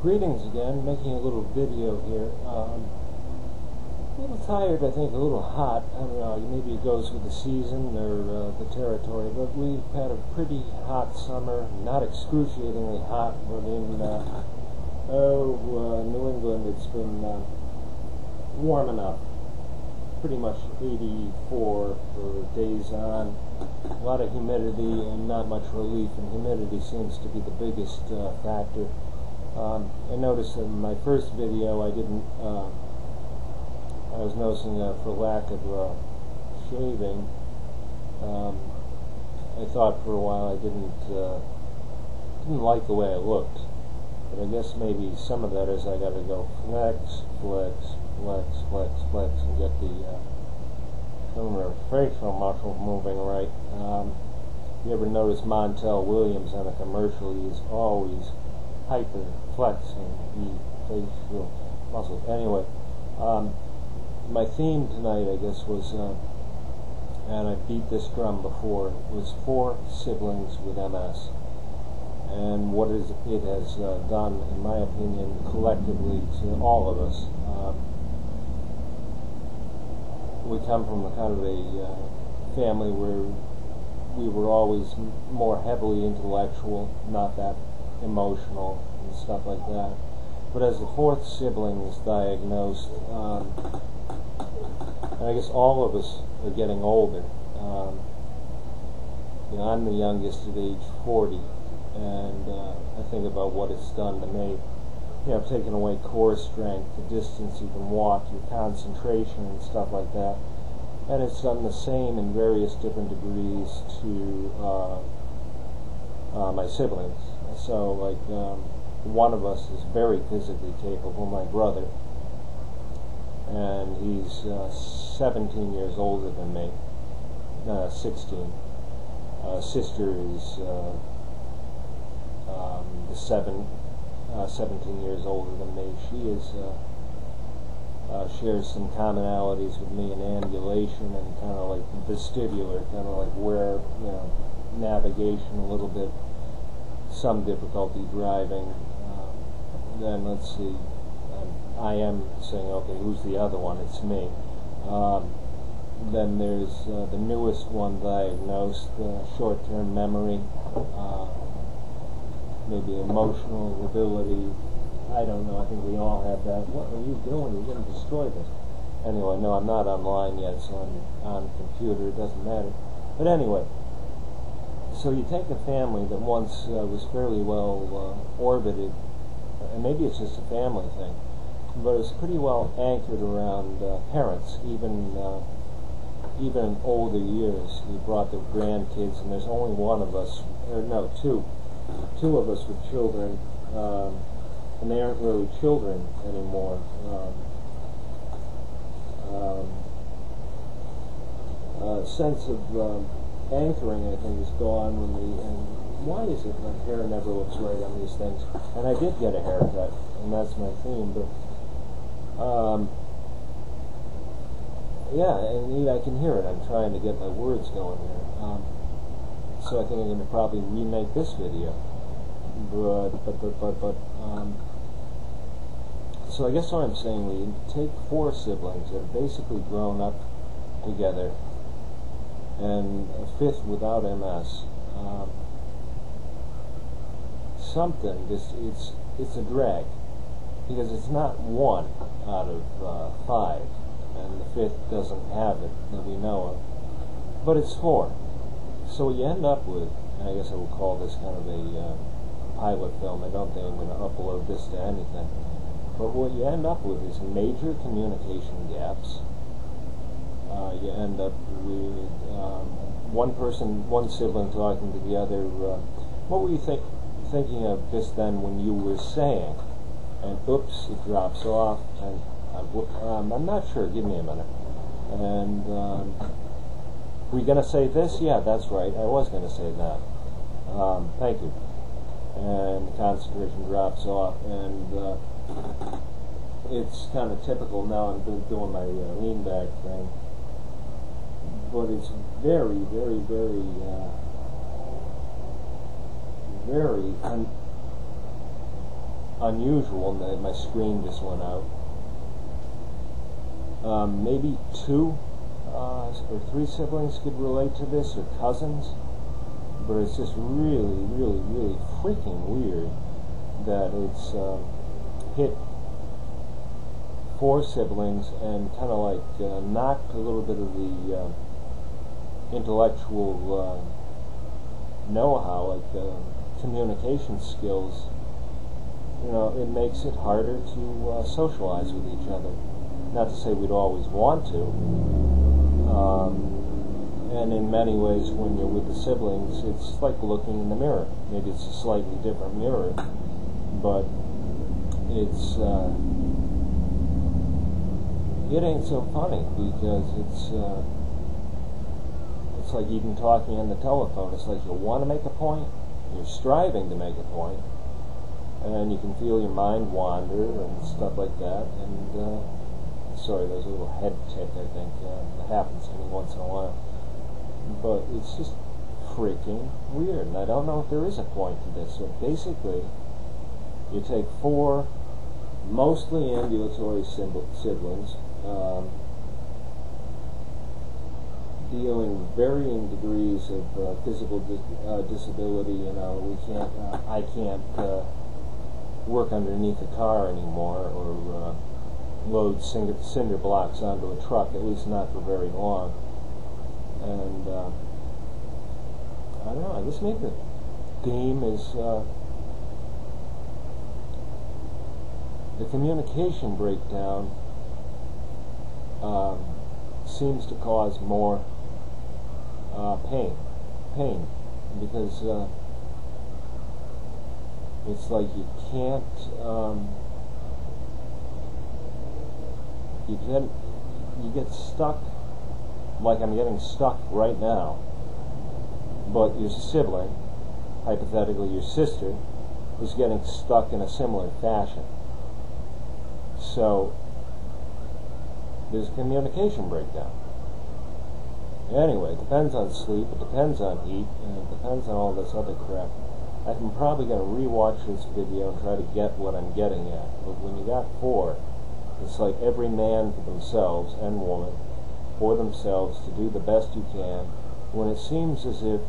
Greetings again, making a little video here. A little tired, I think, a little hot. I don't know, maybe it goes with the season or the territory, but we've had a pretty hot summer. Not excruciatingly hot, but in New England it's been warm enough. Pretty much 84 for days on. A lot of humidity and not much relief, and humidity seems to be the biggest factor. I noticed in my first video I was noticing for lack of shaving, I thought for a while I didn't like the way I looked, but I guess maybe some of that is I gotta go flex, flex, flex, flex, flex, and get the facial muscles moving right. You ever notice Montel Williams on a commercial? He's always hyper flexing the facial muscles. Anyway, my theme tonight, I guess, was, and I beat this drum before, was 4 siblings with MS, and what it has done, in my opinion, collectively to all of us. We come from a kind of a family where we were always more heavily intellectual, not that emotional and stuff like that. But as the 4th sibling is diagnosed, and I guess all of us are getting older. I'm the youngest at age 40, and I think about what it's done to me. Taking away core strength, the distance you can walk, your concentration and stuff like that. And it's done the same in various different degrees to my siblings. So, like, one of us is very physically capable, my brother, and he's 17 years older than me, 16. Sister is 17 years older than me. She is shares some commonalities with me in ambulation and kind of like vestibular, kind of like where, navigation a little bit, some difficulty driving. Then let's see, I am saying, okay, who's the other one? It's me. Then there's the newest one diagnosed, short-term memory, maybe emotional ability. I don't know, I think we all have that. What are you doing? You're going to destroy this. Anyway, no, I'm not online yet, so I'm on computer, it doesn't matter. But anyway, so you take a family that once was fairly well orbited, and maybe it's just a family thing, but it's pretty well anchored around parents, even in older years. We brought their grandkids, and there's only one of us, or no, two of us with children, and they aren't really children anymore. Sense of anchoring, I think, is gone when and why is it my hair never looks right on these things? And I did get a haircut, and that's my theme, but yeah, and I can hear it. I'm trying to get my words going here. So I think I'm going to probably remake this video. So I guess what I'm saying, we take 4 siblings that have basically grown up together, and a 5th without MS. It's a drag, because it's not 1 out of 5, and the 5th doesn't have it that we know of, but it's 4. So what you end up with, and I guess I will call this kind of a pilot film. I don't think I'm going to upload this to anything. But what you end up with is major communication gaps. You end up with one sibling talking to the other. What were you thinking of just then when you were saying? And oops, it drops off. And I'm not sure. Give me a minute. And were you going to say this? Yeah, that's right. I was going to say that. Thank you. And the concentration drops off, and it's kind of typical. Now I'm doing my lean back thing, but it's very, very, very, very unusual in that my screen just went out. Maybe 2 or 3 siblings could relate to this, or cousins, but it's just really, really, really freaking weird that it's hit 4 siblings and kind of like knocked a little bit of the intellectual know-how, like communication skills. You know, it makes it harder to socialize with each other. Not to say we'd always want to. And in many ways, when you're with the siblings, it's like looking in the mirror. Maybe it's a slightly different mirror, but it's it ain't so funny, because it's like even talking on the telephone. It's like you want to make a point, you're striving to make a point, and you can feel your mind wander and stuff like that. And sorry, there's a little head tick, I think, that happens to me once in a while. But it's just freaking weird, and I don't know if there is a point to this. So basically, you take 4 mostly ambulatory siblings, dealing with varying degrees of physical disability. You know, I can't work underneath a car anymore, or load cinder blocks onto a truck, at least not for very long. And I don't know, I guess maybe the theme is the communication breakdown seems to cause more pain, because it's like you can't you get stuck, like I'm getting stuck right now, but your sibling, hypothetically your sister, is getting stuck in a similar fashion. So there's a communication breakdown. Anyway, it depends on sleep, it depends on eat, and it depends on all this other crap. I'm probably going to rewatch this video and try to get what I'm getting at. But when you got 4, it's like every man for themselves, and woman for themselves, to do the best you can, when it seems as if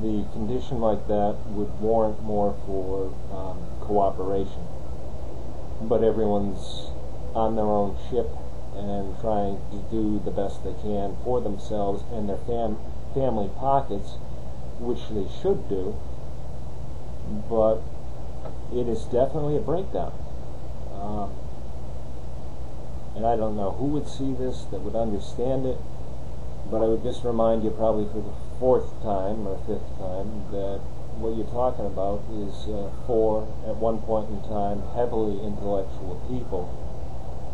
the condition like that would warrant more for cooperation. But everyone's on their own ship and trying to do the best they can for themselves and their family pockets, which they should do, but it is definitely a breakdown. And I don't know who would see this that would understand it, but I would just remind you, probably for the 4th time or 5th time, that what you're talking about is 4, at one point in time, heavily intellectual people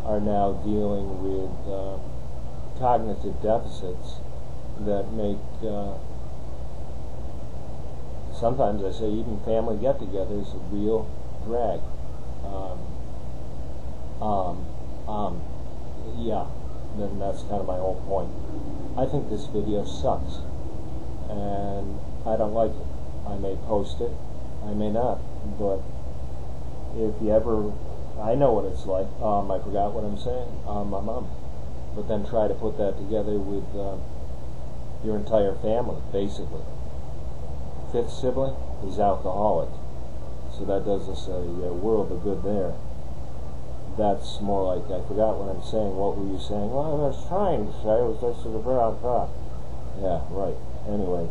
are now dealing with cognitive deficits that make sometimes, I say, even family get-togethers a real drag. Yeah, then that's kind of my whole point. I think this video sucks, and I don't like it. I may post it, I may not, but if you ever, I know what it's like. I forgot what I'm saying. But then try to put that together with your entire family, basically. 5th sibling, he's alcoholic, so that does us a world of good there. That's more like, I forgot what I'm saying. What were you saying? Well, I was trying to say, it was just sort of yeah, right. Anyway,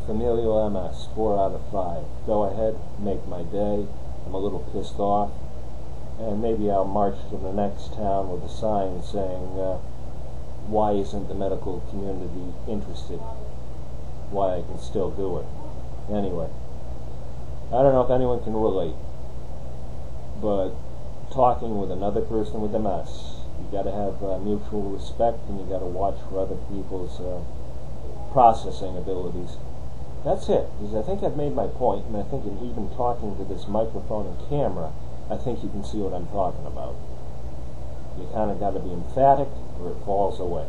familial MS, 4 out of 5. Go ahead, make my day. I'm a little pissed off, and maybe I'll march to the next town with a sign saying, why isn't the medical community interested? Why I can still do it. Anyway, I don't know if anyone can relate, but talking with another person with MS, you got to have mutual respect, and you got to watch for other people's processing abilities. That's it, because I think I've made my point, and I think in even talking to this microphone and camera, I think you can see what I'm talking about. You kind of got to be emphatic, or it falls away.